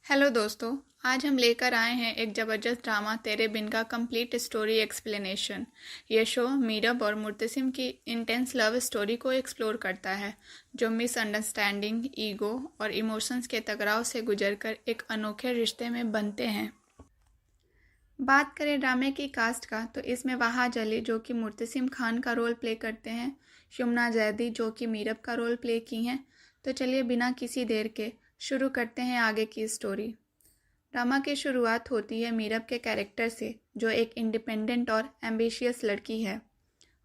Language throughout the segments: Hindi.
हेलो दोस्तों। आज हम लेकर आए हैं एक ज़बरदस्त ड्रामा तेरे बिन का कंप्लीट स्टोरी एक्सप्लेनेशन। ये शो मीरब और मुर्तसिम की इंटेंस लव स्टोरी को एक्सप्लोर करता है, जो मिसअंडरस्टैंडिंग, ईगो और इमोशंस के टकराव से गुजरकर एक अनोखे रिश्ते में बनते हैं। बात करें ड्रामे की कास्ट का, तो इसमें वहाज अली जो कि मुर्तसिम खान का रोल प्ले करते हैं, शुमना जैदी जो कि मीरब का रोल प्ले की हैं। तो चलिए बिना किसी देर के शुरू करते हैं आगे की स्टोरी। ड्रामा की शुरुआत होती है मीरब के कैरेक्टर से, जो एक इंडिपेंडेंट और एम्बिशियस लड़की है।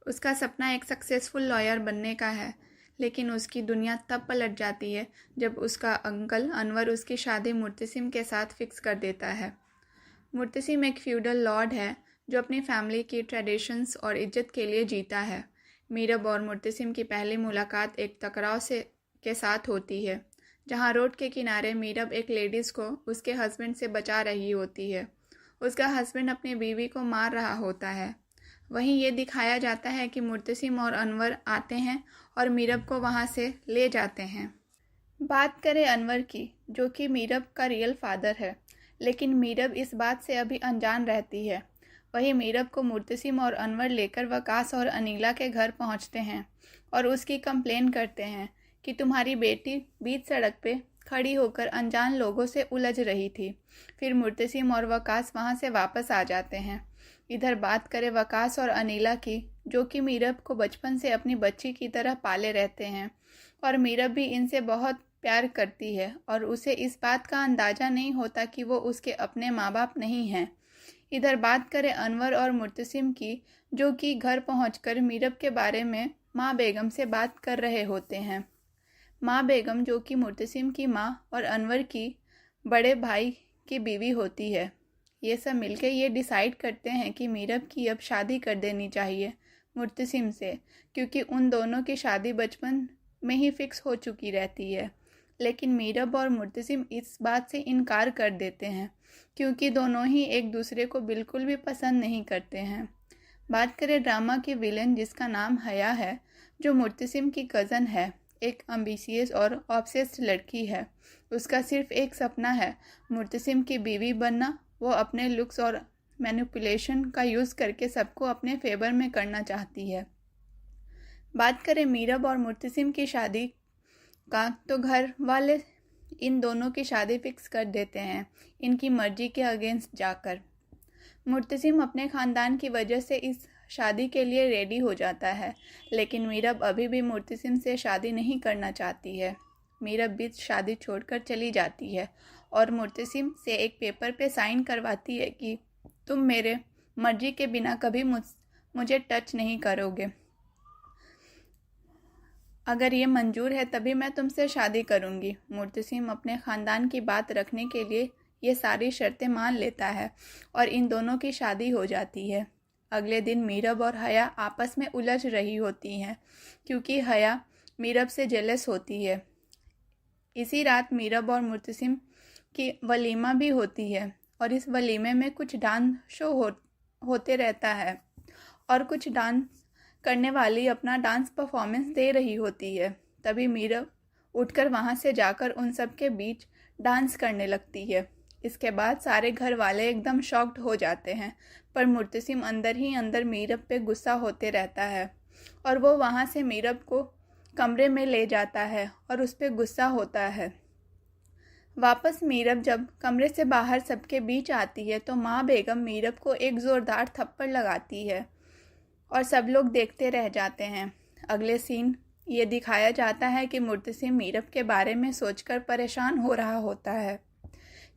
उसका सपना एक सक्सेसफुल लॉयर बनने का है, लेकिन उसकी दुनिया तब पलट जाती है जब उसका अंकल अनवर उसकी शादी मुर्तसिम के साथ फिक्स कर देता है। मुर्तसिम एक फ्यूडल लॉर्ड है जो अपनी फैमिली की ट्रेडिशंस और इज्जत के लिए जीता है। मीरब और मुर्तसिम की पहली मुलाकात एक टकराव के साथ होती है, जहां रोड के किनारे मीरब एक लेडीज़ को उसके हस्बैंड से बचा रही होती है। उसका हस्बैंड अपनी बीवी को मार रहा होता है। वहीं ये दिखाया जाता है कि मुर्तसिम और अनवर आते हैं और मीरब को वहां से ले जाते हैं। बात करें अनवर की, जो कि मीरब का रियल फादर है, लेकिन मीरब इस बात से अभी अनजान रहती है। वहीं मीरब को मुर्तसिम और अनवर लेकर वकास और अनीला के घर पहुंचते हैं और उसकी कंप्लेन करते हैं कि तुम्हारी बेटी बीच सड़क पे खड़ी होकर अनजान लोगों से उलझ रही थी। फिर मुर्तसिम और वकास वहां से वापस आ जाते हैं। इधर बात करें वकास और अनीला की, जो कि मीरब को बचपन से अपनी बच्ची की तरह पाले रहते हैं और मीरब भी इनसे बहुत प्यार करती है और उसे इस बात का अंदाज़ा नहीं होता कि वो उसके अपने माँ बाप नहीं हैं। इधर बात करें अनवर और मुर्तसिम की, जो कि घर पहुंचकर मीरब के बारे में माँ बेगम से बात कर रहे होते हैं। माँ बेगम जो कि मुर्तसिम की माँ और अनवर की बड़े भाई की बीवी होती है। ये सब मिलकर ये डिसाइड करते हैं कि मीरब की अब शादी कर देनी चाहिए मुर्तसिम से, क्योंकि उन दोनों की शादी बचपन में ही फिक्स हो चुकी रहती है। लेकिन मीरब और मुर्तसिम इस बात से इनकार कर देते हैं, क्योंकि दोनों ही एक दूसरे को बिल्कुल भी पसंद नहीं करते हैं। बात करें ड्रामा की विलेन, जिसका नाम हया है, जो मुर्तसिम की कज़न है, एक एम्बिशियस और ऑब्सेस्ड लड़की है। उसका सिर्फ एक सपना है, मुर्तसिम की बीवी बनना। वो अपने लुक्स और मैनिपुलेशन का यूज़ करके सबको अपने फेवर में करना चाहती है। बात करें मीरब और मुर्तसिम की शादी का, तो घर वाले इन दोनों की शादी फिक्स कर देते हैं, इनकी मर्जी के अगेंस्ट जाकर। मुर्तसिम अपने ख़ानदान की वजह से इस शादी के लिए रेडी हो जाता है, लेकिन मीरब अभी भी मुर्तसिम से शादी नहीं करना चाहती है। मीरब भी शादी छोड़कर चली जाती है और मुर्तसिम से एक पेपर पे साइन करवाती है कि तुम मेरे मर्जी के बिना कभी मुझे टच नहीं करोगे। अगर ये मंजूर है तभी मैं तुमसे शादी करूँगी। मुर्तसिम अपने ख़ानदान की बात रखने के लिए ये सारी शर्तें मान लेता है और इन दोनों की शादी हो जाती है। अगले दिन मीरब और हया आपस में उलझ रही होती हैं, क्योंकि हया मीरब से जेलस होती है। इसी रात मीरब और मुर्तसिम की वलीमा भी होती है और इस वलीमे में कुछ डांस शो होते रहता है और कुछ डांस करने वाली अपना डांस परफॉर्मेंस दे रही होती है। तभी मीरब उठकर वहाँ से जाकर उन सब के बीच डांस करने लगती है। इसके बाद सारे घर वाले एकदम शॉक्ड हो जाते हैं, पर मुर्तसिम अंदर ही अंदर मीरब पे गुस्सा होते रहता है और वो वहाँ से मीरब को कमरे में ले जाता है और उस पर गुस्सा होता है। वापस मीरब जब कमरे से बाहर सबके बीच आती है, तो माँ बेगम मीरब को एक ज़ोरदार थप्पड़ लगाती है और सब लोग देखते रह जाते हैं। अगले सीन ये दिखाया जाता है कि मुर्तसिम मीरब के बारे में सोचकर परेशान हो रहा होता है,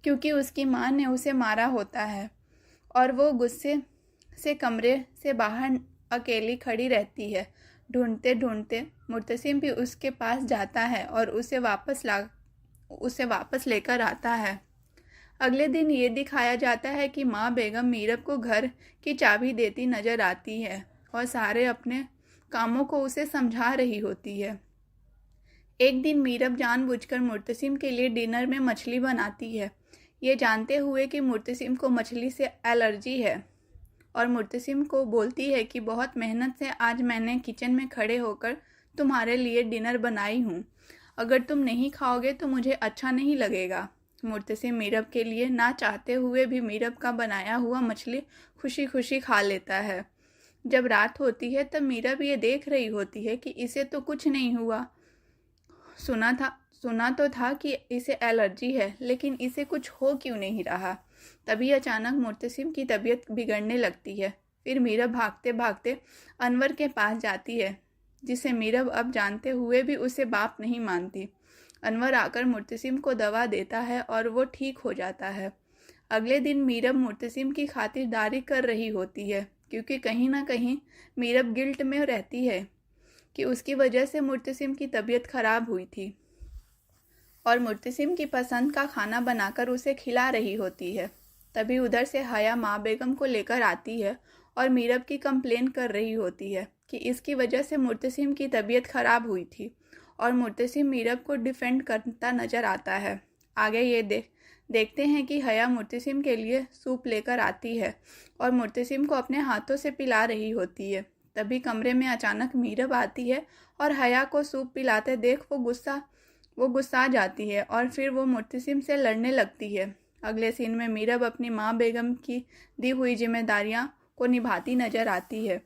क्योंकि उसकी माँ ने उसे मारा होता है और वो गुस्से से कमरे से बाहर अकेली खड़ी रहती है। ढूंढते ढूंढते मुर्तसिम भी उसके पास जाता है और उसे वापस लेकर आता है। अगले दिन ये दिखाया जाता है कि माँ बेगम मीरब को घर की चाबी देती नज़र आती है और सारे अपने कामों को उसे समझा रही होती है। एक दिन मीरब जानबूझकर मुर्तसिम के लिए डिनर में मछली बनाती है, ये जानते हुए कि मुर्तसिम को मछली से एलर्जी है, और मुर्तसिम को बोलती है कि बहुत मेहनत से आज मैंने किचन में खड़े होकर तुम्हारे लिए डिनर बनाई हूँ। अगर तुम नहीं खाओगे तो मुझे अच्छा नहीं लगेगा। मुर्तसिम मीरब के लिए ना चाहते हुए भी मीरब का बनाया हुआ मछली खुशी खुशी खा लेता है। जब रात होती है तब मीरब ये देख रही होती है कि इसे तो कुछ नहीं हुआ। सुना तो था कि इसे एलर्जी है, लेकिन इसे कुछ हो क्यों नहीं रहा। तभी अचानक मुर्तसिम की तबीयत बिगड़ने लगती है। फिर मीरब भागते भागते अनवर के पास जाती है, जिसे मीरब अब जानते हुए भी उसे बाप नहीं मानती। अनवर आकर मुर्तसिम को दवा देता है और वो ठीक हो जाता है। अगले दिन मीरब मुर्तसिम की खातिरदारी कर रही होती है, क्योंकि कहीं ना कहीं मीरब गिल्ट में रहती है कि उसकी वजह से मुर्तसिम की तबीयत खराब हुई थी, और मुर्तसिम की पसंद का खाना बनाकर उसे खिला रही होती है। तभी उधर से हया माँ बेगम को लेकर आती है और मीरब की कंप्लेन कर रही होती है कि इसकी वजह से मुर्तसिम की तबीयत खराब हुई थी, और मुर्तसिम मीरब को डिफेंड करता नजर आता है। आगे ये देखते हैं कि हया मुर्तसिम के लिए सूप लेकर आती है और मुर्तसिम को अपने हाथों से पिला रही होती है। तभी कमरे में अचानक मीरब आती है और हया को सूप पिलाते देख वो गुस्सा जाती है और फिर वो मुर्तसिम से लड़ने लगती है। अगले सीन में मीरब अपनी माँ बेगम की दी हुई जिम्मेदारियाँ को निभाती नजर आती है,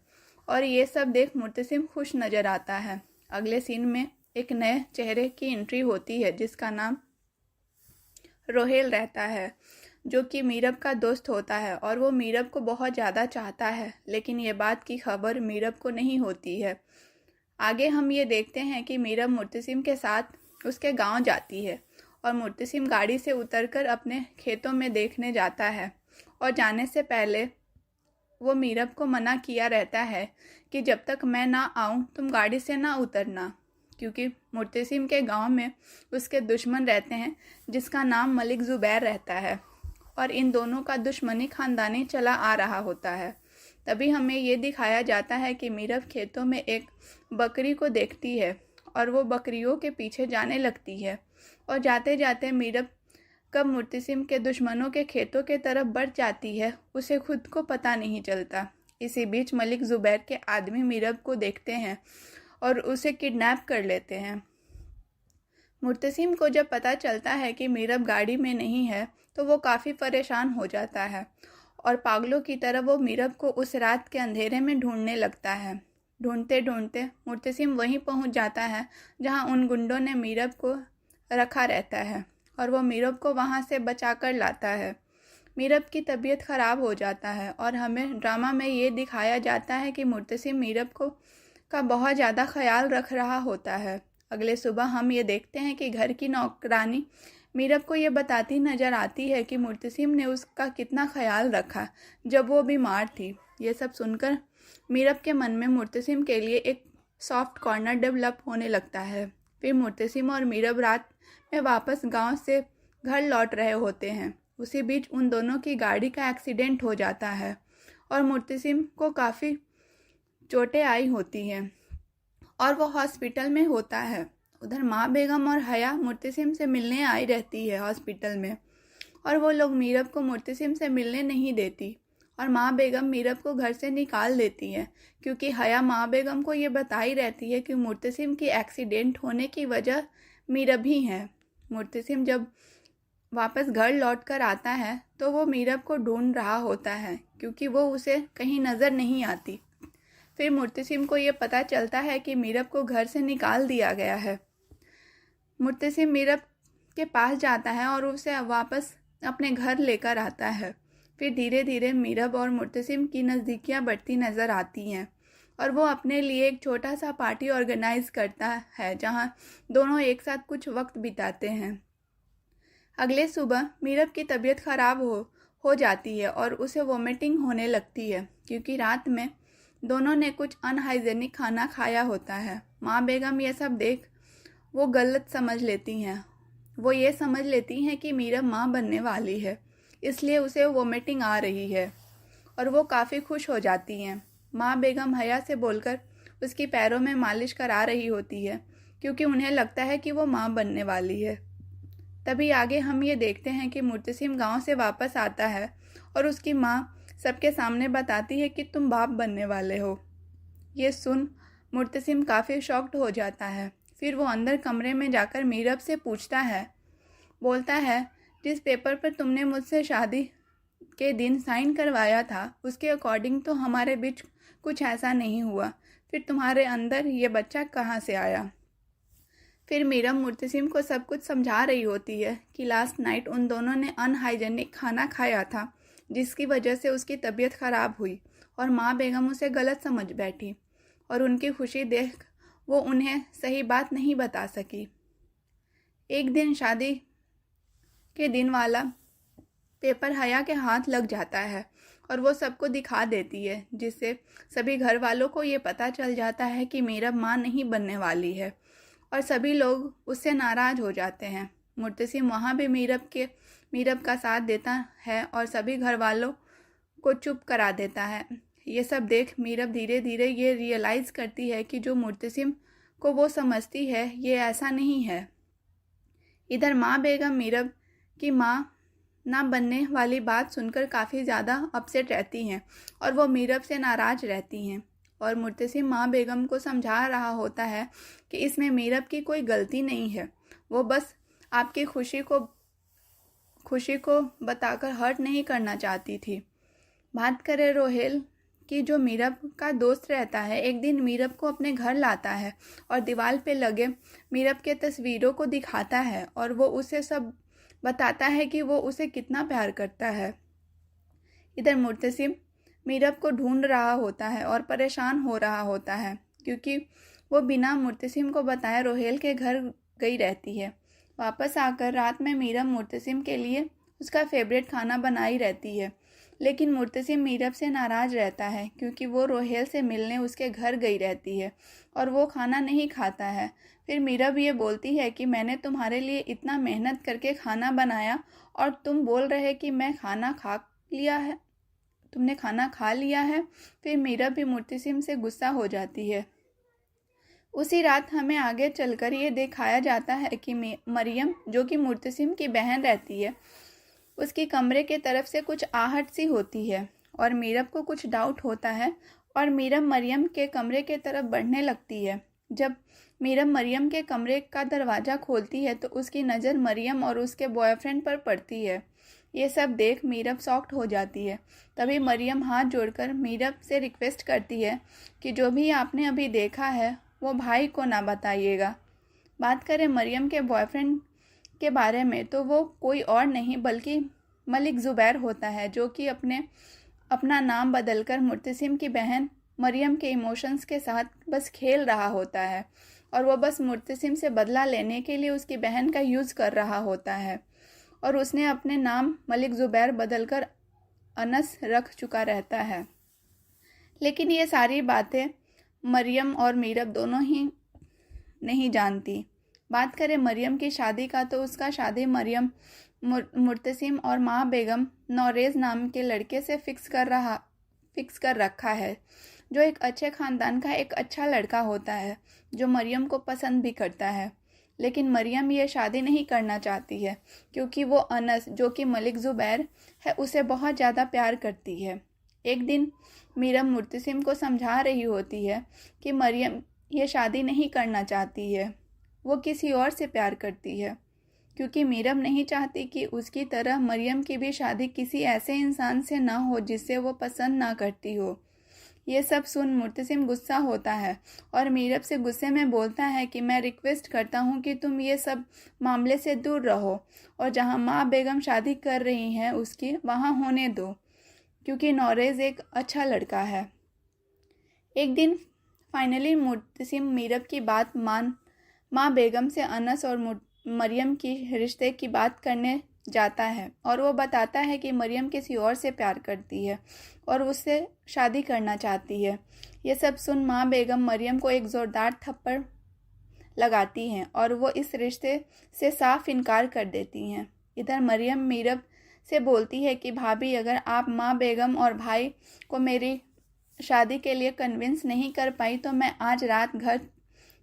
और ये सब देख मुर्तसिम खुश नजर आता है। अगले सीन में एक नए चेहरे की एंट्री होती है, जिसका नाम रोहेल रहता है, जो कि मीरब का दोस्त होता है, और वो मीरब को बहुत ज़्यादा चाहता है, लेकिन ये बात की खबर मीरब को नहीं होती है। आगे हम ये देखते हैं कि मीरब मुर्तसिम के साथ उसके गांव जाती है, और मुर्तसिम गाड़ी से उतरकर अपने खेतों में देखने जाता है, और जाने से पहले वो मीरब को मना किया रहता है कि जब तक मैं ना आऊँ तुम गाड़ी से ना उतरना, क्योंकि मुर्तसिम के गांव में उसके दुश्मन रहते हैं, जिसका नाम मलिक ज़ुबैर रहता है, और इन दोनों का दुश्मनी खानदानी चला आ रहा होता है। तभी हमें ये दिखाया जाता है कि मीरब खेतों में एक बकरी को देखती है, और वो बकरियों के पीछे जाने लगती है, और जाते जाते मीरब कब मुर्तसिम के दुश्मनों के खेतों के तरफ बढ़ जाती है उसे खुद को पता नहीं चलता। इसी बीच मलिक ज़ुबैर के आदमी मीरब को देखते हैं और उसे किडनैप कर लेते हैं। मुर्तसिम को जब पता चलता है कि मीरब गाड़ी में नहीं है तो वो काफ़ी परेशान हो जाता है, और पागलों की तरह वो मीरब को उस रात के अंधेरे में ढूंढने लगता है। ढूंढते ढूंढते मुर्तसिम वहीं पहुंच जाता है जहां उन गुंडों ने मीरब को रखा रहता है, और वो मीरब को वहां से बचा कर लाता है। मीरब की तबीयत ख़राब हो जाता है, और हमें ड्रामा में ये दिखाया जाता है कि मुर्तसिम मीरब का बहुत ज़्यादा ख्याल रख रहा होता है। अगले सुबह हम ये देखते हैं कि घर की नौकरानी मीरब को ये बताती नज़र आती है कि मुर्तसिम ने उसका कितना ख्याल रखा जब वो बीमार थी। ये सब सुनकर मीरब के मन में मुर्तसिम के लिए एक सॉफ्ट कॉर्नर डेवलप होने लगता है। फिर मुर्तसिम और मीरब रात में वापस गांव से घर लौट रहे होते हैं। उसी बीच उन दोनों की गाड़ी का एक्सीडेंट हो जाता है, और मुर्तसिम को काफ़ी चोटें आई होती हैं, और वो हॉस्पिटल में होता है। उधर माँ बेगम और हया मुर्तसिम से मिलने आई रहती है हॉस्पिटल में, और वो लोग मीरब को मुर्तसिम से मिलने नहीं देती, और माँ बेगम मीरब को घर से निकाल देती है, क्योंकि हया माँ बेगम को ये बताई रहती है कि मुर्तसिम की एक्सीडेंट होने की वजह मीरब ही है। मुर्तसिम जब वापस घर लौट कर आता है तो वो मीरब को ढूंढ रहा होता है, क्योंकि वो उसे कहीं नज़र नहीं आती। फिर मुर्तसिम को ये पता चलता है कि मीरब को घर से निकाल दिया गया है। मुर्तसिम मीरब के पास जाता है और उसे वापस अपने घर लेकर आता है। फिर धीरे धीरे मीरब और मुर्तसिम की नज़दीकियाँ बढ़ती नज़र आती हैं, और वो अपने लिए एक छोटा सा पार्टी ऑर्गेनाइज करता है जहाँ दोनों एक साथ कुछ वक्त बिताते हैं। अगले सुबह मीरब की तबीयत ख़राब हो जाती है और उसे वोमिटिंग होने लगती है, क्योंकि रात में दोनों ने कुछ अनहाइजेनिक खाना खाया होता है। माँ बेगम ये सब देख वो गलत समझ लेती हैं। वो ये समझ लेती हैं कि मीरब माँ बनने वाली है, इसलिए उसे वोमिटिंग आ रही है, और वो काफ़ी खुश हो जाती हैं। माँ बेगम हया से बोलकर उसकी पैरों में मालिश करा रही होती है, क्योंकि उन्हें लगता है कि वो माँ बनने वाली है। तभी आगे हम ये देखते हैं कि मुर्तसिम गांव से वापस आता है, और उसकी माँ सबके सामने बताती है कि तुम बाप बनने वाले हो। ये सुन मुर्तसिम काफ़ी शॉक्ड हो जाता है। फिर वो अंदर कमरे में जाकर मीरब से पूछता है, बोलता है जिस पेपर पर तुमने मुझसे शादी के दिन साइन करवाया था उसके अकॉर्डिंग तो हमारे बीच कुछ ऐसा नहीं हुआ। फिर तुम्हारे अंदर ये बच्चा कहाँ से आया? फिर मीरम मुर्तसिम को सब कुछ समझा रही होती है कि लास्ट नाइट उन दोनों ने अनहाइजेनिक खाना खाया था, जिसकी वजह से उसकी तबीयत ख़राब हुई और माँ बेगम उसे गलत समझ बैठी और उनकी खुशी देख वो उन्हें सही बात नहीं बता सकी। एक दिन शादी के दिन वाला पेपर हया के हाथ लग जाता है और वो सबको दिखा देती है, जिससे सभी घर वालों को ये पता चल जाता है कि मीरब माँ नहीं बनने वाली है और सभी लोग उससे नाराज़ हो जाते हैं। मुर्तसिम वहाँ भी मीरब का साथ देता है और सभी घर वालों को चुप करा देता है। ये सब देख मीरब धीरे धीरे ये रियलाइज़ करती है कि जो मुर्तसिम को वो समझती है ये ऐसा नहीं है। इधर माँ बेगम मीरब की माँ ना बनने वाली बात सुनकर काफ़ी ज़्यादा अपसेट रहती हैं और वो मीरब से नाराज़ रहती हैं और मुर्तसिम माँ बेगम को समझा रहा होता है कि इसमें मीरब की कोई गलती नहीं है, वो बस आपकी खुशी को बताकर हर्ट नहीं करना चाहती थी। बात करें रोहेल की, जो मीरब का दोस्त रहता है, एक दिन मीरब को अपने घर लाता है और दीवार पे लगे मीरब के तस्वीरों को दिखाता है और वो उसे सब बताता है कि वो उसे कितना प्यार करता है। इधर मुर्तसिम मीरब को ढूंढ रहा होता है और परेशान हो रहा होता है क्योंकि वो बिना मुर्तसिम को बताए रोहेल के घर गई रहती है। वापस आकर रात में मीरब मुर्तसिम के लिए उसका फेवरेट खाना बनाई रहती है, लेकिन मुर्तसिम मीरब से नाराज़ रहता है क्योंकि वो रोहेल से मिलने उसके घर गई रहती है और वो खाना नहीं खाता है। फिर मीरब ये बोलती है कि मैंने तुम्हारे लिए इतना मेहनत करके खाना बनाया और तुम बोल रहे कि तुमने खाना खा लिया है। फिर मीरब भी मुर्तसिम से गुस्सा हो जाती है। उसी रात हमें आगे चलकर ये दिखाया जाता है कि मरियम, जो कि मुर्तसिम की बहन रहती है, उसकी कमरे के तरफ से कुछ आहट सी होती है और मीरब को कुछ डाउट होता है और मीरब मरियम के कमरे के तरफ बढ़ने लगती है। जब मीरब मरियम के कमरे का दरवाज़ा खोलती है तो उसकी नज़र मरियम और उसके बॉयफ्रेंड पर पड़ती है। ये सब देख मीरब शॉक्ड हो जाती है। तभी मरियम हाथ जोड़कर मीरब से रिक्वेस्ट करती है कि जो भी आपने अभी देखा है वो भाई को ना बताइएगा। बात करें मरियम के बॉयफ्रेंड के बारे में तो वो कोई और नहीं बल्कि मलिक ज़ुबैर होता है, जो कि अपना नाम बदलकर मुर्तसिम की बहन मरियम के इमोशंस के साथ बस खेल रहा होता है और वो बस मुर्तसिम से बदला लेने के लिए उसकी बहन का यूज़ कर रहा होता है और उसने अपने नाम मलिक ज़ुबैर बदलकर अनस रख चुका रहता है। लेकिन ये सारी बातें मरियम और मीरब दोनों ही नहीं जानती। बात करें मरियम की शादी का तो उसका शादी मरियम मुर्तसिम और माँ बेगम नौरेज़ नाम के लड़के से फिक्स कर रखा है, जो एक अच्छे ख़ानदान का एक अच्छा लड़का होता है जो मरियम को पसंद भी करता है। लेकिन मरियम ये शादी नहीं करना चाहती है क्योंकि वो अनस, जो कि मलिक ज़ुबैर है, उसे बहुत ज़्यादा प्यार करती है। एक दिन मीरब मुर्तसिम को समझा रही होती है कि मरियम ये शादी नहीं करना चाहती है, वो किसी और से प्यार करती है, क्योंकि मीरब नहीं चाहती कि उसकी तरह मरियम की भी शादी किसी ऐसे इंसान से ना हो जिसे वो पसंद ना करती हो। ये सब सुन मुर्तसिम गुस्सा होता है और मीरब से गुस्से में बोलता है कि मैं रिक्वेस्ट करता हूँ कि तुम ये सब मामले से दूर रहो और जहाँ माँ बेगम शादी कर रही हैं उसकी वहाँ होने दो, क्योंकि नौरेज़ एक अच्छा लड़का है। एक दिन फाइनली मुर्तसिम मीरब की बात माँ बेगम से अनस और मरियम की रिश्ते की बात करने जाता है और वो बताता है कि मरियम किसी और से प्यार करती है और उससे शादी करना चाहती है। ये सब सुन माँ बेगम मरियम को एक ज़ोरदार थप्पड़ लगाती हैं और वो इस रिश्ते से साफ इनकार कर देती हैं। इधर मरियम मीरब से बोलती है कि भाभी, अगर आप माँ बेगम और भाई को मेरी शादी के लिए कन्विंस नहीं कर पाई तो मैं आज रात घर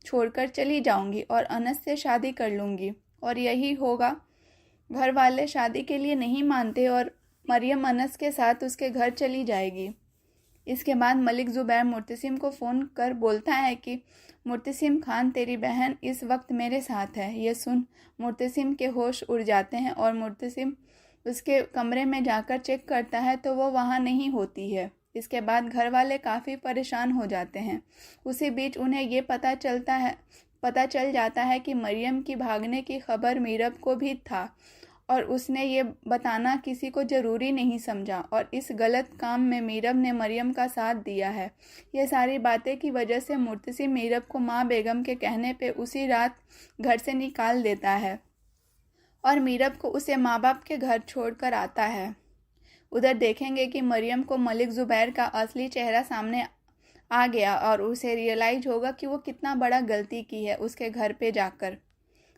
छोड़कर चली जाऊंगी और अनस से शादी कर लूँगी और यही होगा। घर वाले शादी के लिए नहीं मानते और मरियम अनस के साथ उसके घर चली जाएगी। इसके बाद मलिक ज़ुबैर मुर्तसिम को फ़ोन कर बोलता है कि मुर्तसिम खान, तेरी बहन इस वक्त मेरे साथ है। ये सुन मुर्तसिम के होश उड़ जाते हैं और मुर्तसिम उसके कमरे में जाकर चेक करता है तो वो वहाँ नहीं होती है। इसके बाद घर वाले काफ़ी परेशान हो जाते हैं। उसी बीच उन्हें ये पता चल जाता है कि मरियम की भागने की खबर मीरब को भी था और उसने ये बताना किसी को ज़रूरी नहीं समझा और इस गलत काम में मीरब ने मरियम का साथ दिया है। ये सारी बातें की वजह से मुर्तसिम मीरब को माँ बेगम के कहने पे उसी रात घर से निकाल देता है और मीरब को उसे माँ बाप के घर छोड़कर आता है। उधर देखेंगे कि मरियम को मलिक ज़ुबैर का असली चेहरा सामने आ गया और उसे रियलाइज होगा कि वो कितना बड़ा गलती की है उसके घर पे जाकर।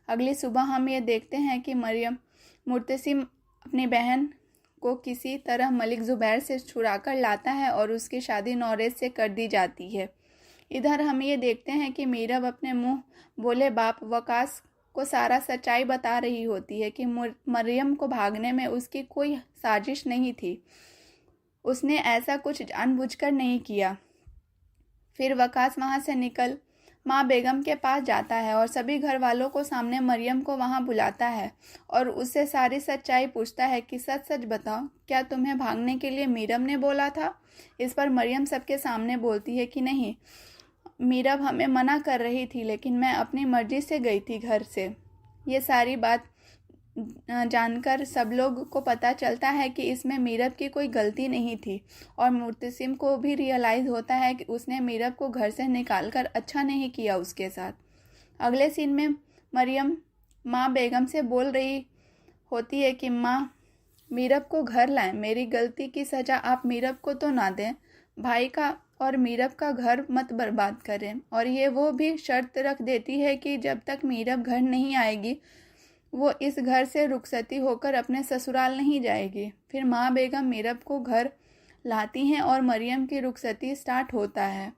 अगली सुबह हम ये देखते हैं कि मुर्तसिम अपनी बहन को किसी तरह मलिक ज़ुबैर से छुड़ा कर लाता है और उसकी शादी नौरेज से कर दी जाती है। इधर हम ये देखते हैं कि मीरब अपने मुंह बोले बाप वकास को सारा सच्चाई बता रही होती है कि मरियम को भागने में उसकी कोई साजिश नहीं थी। उसने ऐसा कुछ जानबूझकर नहीं किया। फिर वकास वहाँ से निकल माँ बेगम के पास जाता है और सभी घर वालों को सामने मरियम को वहाँ बुलाता है और उससे सारी सच्चाई पूछता है कि सच सच बताओ, क्या तुम्हें भागने के लिए मीरब ने बोला था? इस पर मरियम सबके सामने बोलती है कि नहीं, मीरब हमें मना कर रही थी लेकिन मैं अपनी मर्जी से गई थी घर से। ये सारी बात जानकर सब लोग को पता चलता है कि इसमें मीरब की कोई गलती नहीं थी और मुर्तसिम को भी रियलाइज़ होता है कि उसने मीरब को घर से निकालकर अच्छा नहीं किया उसके साथ। अगले सीन में मरियम माँ बेगम से बोल रही होती है कि माँ, मीरब को घर लाएं, मेरी गलती की सज़ा आप मीरब को तो ना दें, भाई का और मीरब का घर मत बर्बाद करें। और ये वो भी शर्त रख देती है कि जब तक मीरब घर नहीं आएगी वो इस घर से रुखसती होकर अपने ससुराल नहीं जाएगी। फिर माँ बेगम मीरब को घर लाती हैं और मरियम की रुखसती स्टार्ट होता है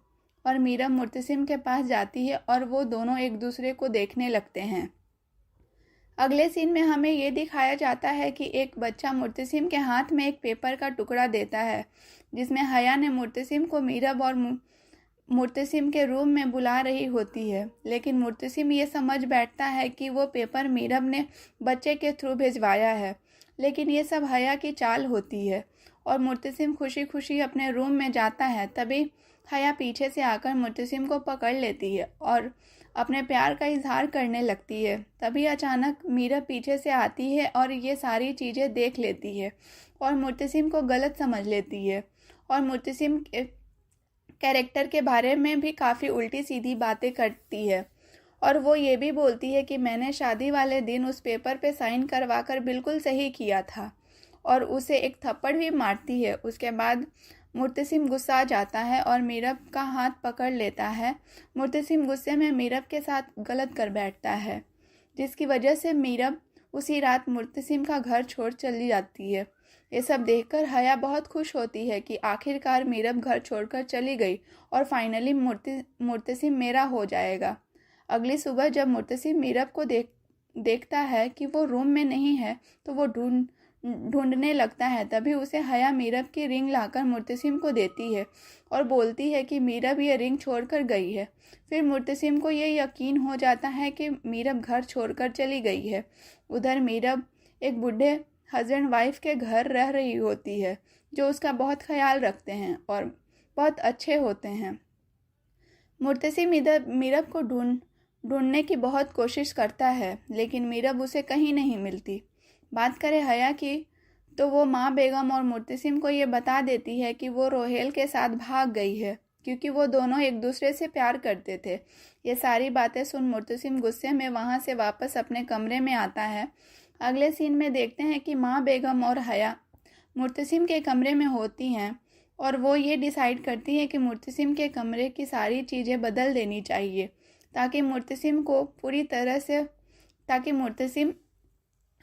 और मीरब मुर्तसिम के पास जाती है और वो दोनों एक दूसरे को देखने लगते हैं। अगले सीन में हमें ये दिखाया जाता है कि एक बच्चा मुर्तसिम के हाथ में एक पेपर का टुकड़ा देता है जिसमें हया ने मुर्तसिम को मीरब और मुर्तसिम के रूम में बुला रही होती है, लेकिन मुर्तसिम ये समझ बैठता है कि वो पेपर मीरब ने बच्चे के थ्रू भिजवाया है, लेकिन ये सब हया की चाल होती है और मुर्तसिम खुशी खुशी अपने रूम में जाता है। तभी हया पीछे से आकर मुर्तसिम को पकड़ लेती है और अपने प्यार का इजहार करने लगती है। तभी अचानक मीरब पीछे से आती है और ये सारी चीज़ें देख लेती है और मुर्तसिम को गलत समझ लेती है और मुर्तसिम के कैरेक्टर के बारे में भी काफ़ी उल्टी सीधी बातें करती है और वो ये भी बोलती है कि मैंने शादी वाले दिन उस पेपर पे साइन करवाकर बिल्कुल सही किया था और उसे एक थप्पड़ भी मारती है। उसके बाद मुर्तसिम गुस्सा आ जाता है और मीरब का हाथ पकड़ लेता है। मुर्तसिम गुस्से में मीरब के साथ गलत कर बैठता है, जिसकी वजह से मीरब उसी रात मुर्तसिम का घर छोड़ चली जाती है। ये सब देखकर हया बहुत खुश होती है कि आखिरकार मीरब घर छोड़कर चली गई और फाइनली मुर्तसिम मेरा हो जाएगा। अगली सुबह जब मुर्तसिम मीरब को देखता है कि वो रूम में नहीं है तो वो ढूंढने लगता है। तभी उसे हया मीरब की रिंग लाकर मुर्तसिम को देती है और बोलती है कि मीरब ये रिंग छोड़कर गई है। फिर मुर्तसिम को ये यकीन हो जाता है कि मीरब घर छोड़कर चली गई है। उधर मीरब एक बूढ़े हस्बैंड वाइफ के घर रह रही होती है जो उसका बहुत ख्याल रखते हैं और बहुत अच्छे होते हैं। मुर्तसिम इधर मीरब को ढूंढने की बहुत कोशिश करता है, लेकिन मीरब उसे कहीं नहीं मिलती। बात करें हया की तो वो माँ बेगम और मुर्तसिम को ये बता देती है कि वो रोहेल के साथ भाग गई है क्योंकि वो दोनों एक दूसरे से प्यार करते थे। ये सारी बातें सुन मुर्तसिम गुस्से में वहाँ से वापस अपने कमरे में आता है। अगले सीन में देखते हैं कि माँ बेगम और हया मुर्तसिम के कमरे में होती हैं और वो ये डिसाइड करती है कि मुर्तसिम के कमरे की सारी चीज़ें बदल देनी चाहिए ताकि मुर्तसिम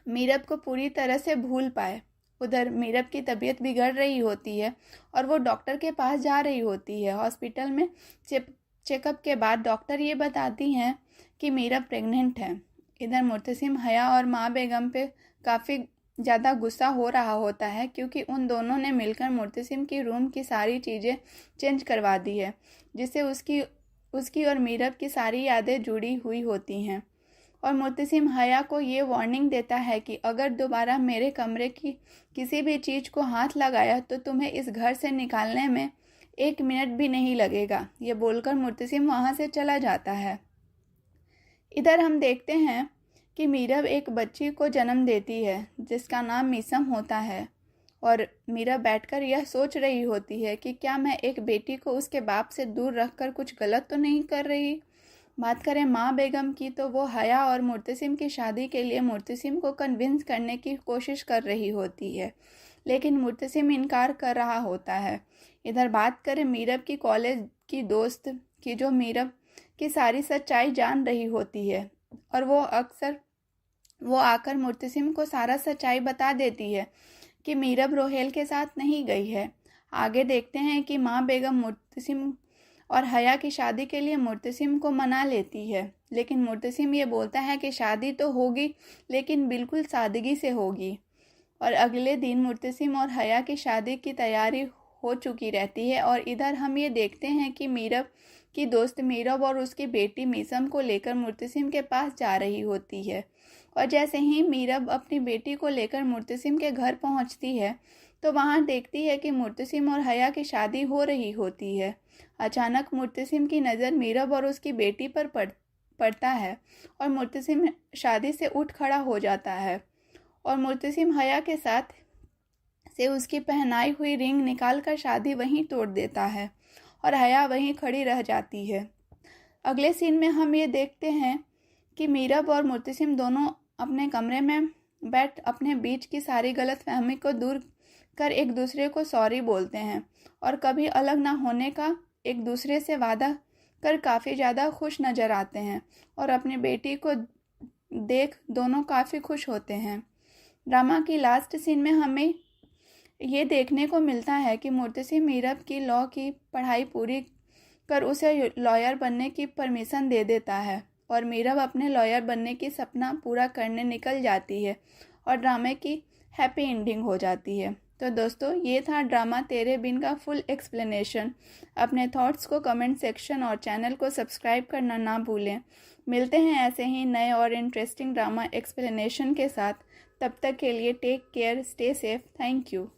मीरब को पूरी तरह से भूल पाए। उधर मीरब की तबीयत बिगड़ रही होती है और वो डॉक्टर के पास जा रही होती है। हॉस्पिटल में चेकअप के बाद डॉक्टर ये बताती हैं कि मीरब प्रेग्नेंट है। इधर मुर्तसिम हया और माँ बेगम पे काफ़ी ज़्यादा गुस्सा हो रहा होता है क्योंकि उन दोनों ने मिलकर मुर्तसिम की रूम की सारी चीज़ें चेंज करवा दी है, जिससे उसकी और मीरब की सारी यादें जुड़ी हुई होती हैं। और मुर्तसिम हया को ये वार्निंग देता है कि अगर दोबारा मेरे कमरे की किसी भी चीज़ को हाथ लगाया तो तुम्हें इस घर से निकालने में 1 मिनट भी नहीं लगेगा। ये बोलकर मुर्तसिम वहाँ से चला जाता है। इधर हम देखते हैं कि मीरब एक बच्ची को जन्म देती है जिसका नाम मीसम होता है, और मीरब बैठकर यह सोच रही होती है कि क्या मैं एक बेटी को उसके बाप से दूर रखकर कुछ गलत तो नहीं कर रही। बात करें माँ बेगम की तो वो हया और मुर्तसिम की शादी के लिए मुर्तसिम को कन्विंस करने की कोशिश कर रही होती है, लेकिन मुर्तसिम इनकार कर रहा होता है। इधर बात करें मीरब की कॉलेज की दोस्त की, जो मीरब की सारी सच्चाई जान रही होती है, और वो आकर मुर्तसिम को सारा सच्चाई बता देती है कि मीरब रोहेल के साथ नहीं गई है। आगे देखते हैं कि माँ बेगम मुर्तसिम और हया की शादी के लिए मुर्तसिम को मना लेती है, लेकिन मुर्तसिम ये बोलता है कि शादी तो होगी लेकिन बिल्कुल सादगी से होगी। और अगले दिन मुर्तसिम और हया की शादी की तैयारी हो चुकी रहती है, और इधर हम ये देखते हैं कि मीरब की दोस्त मीरब और उसकी बेटी मीसम को लेकर मुर्तसिम के पास जा रही होती है। और जैसे ही मीरब अपनी बेटी को लेकर मुर्तसिम के घर पहुंचती है तो वहां देखती है कि मुर्तसिम और हया की शादी हो रही होती है। अचानक मुर्तसिम की नज़र मीरब और उसकी बेटी पर पड़ता है, और मुर्तसिम शादी से उठ खड़ा हो जाता है, और मुर्तसिम हया के साथ से उसकी पहनाई हुई रिंग निकालकर शादी वहीं तोड़ देता है, और हया वहीं खड़ी रह जाती है। अगले सीन में हम ये देखते हैं कि मीरब और मुर्तसिम दोनों अपने कमरे में बैठ अपने बीच की सारी गलतफहमी को दूर कर एक दूसरे को सॉरी बोलते हैं, और कभी अलग ना होने का एक दूसरे से वादा कर काफ़ी ज़्यादा खुश नज़र आते हैं, और अपनी बेटी को देख दोनों काफ़ी खुश होते हैं। ड्रामा की लास्ट सीन में हमें ये देखने को मिलता है कि मुर्तसिम मीरब की लॉ की पढ़ाई पूरी कर उसे लॉयर बनने की परमिशन दे देता है, और मीरब अपने लॉयर बनने की सपना पूरा करने निकल जाती है, और ड्रामे की हैप्पी एंडिंग हो जाती है। तो दोस्तों, ये था ड्रामा तेरे बिन का फुल एक्सप्लेनेशन। अपने थॉट्स को कमेंट सेक्शन और चैनल को सब्सक्राइब करना ना भूलें। मिलते हैं ऐसे ही नए और इंटरेस्टिंग ड्रामा एक्सप्लेनेशन के साथ। तब तक के लिए take care, stay safe, thank you.